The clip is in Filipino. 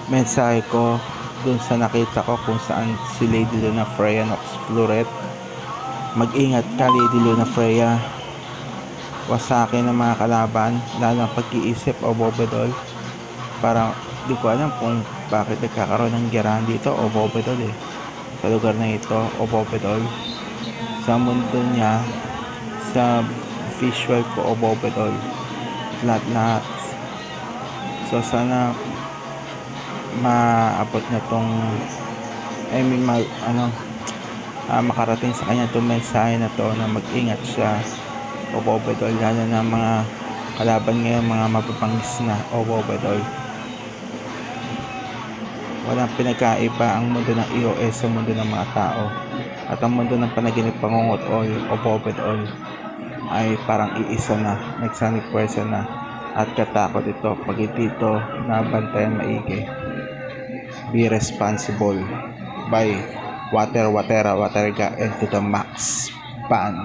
mensahe ko dun sa nakita ko kung saan si Lady Luna Freya Nox Floret. Mag-ingat ka, Lady Luna Freya. Wasakin ng mga kalaban, lalo ang pag-iisip o Bobedol. Parang di ko alam kung bakit nagkakaroon ng gerahan dito o Bobedol sa lugar na ito o Bobedol. Sa mundo niya, sa visual ko o Bobedol, lahat. So sana maabot na tong makarating sa kanya itong mensahe na to na mag-ingat siya o Bobedol, lalo na mga kalaban ngayon, mga mapapangis na o Bobedol. Walang pinagkaiba ang mundo ng EOS sa mundo ng mga tao, at ang mundo ng panaginip pangungutol o Bobedol ay parang iisa na, nagsanib pwersa na, at katakot ito pag ito nabantayan maigi. Be responsible by water ga into the max ban.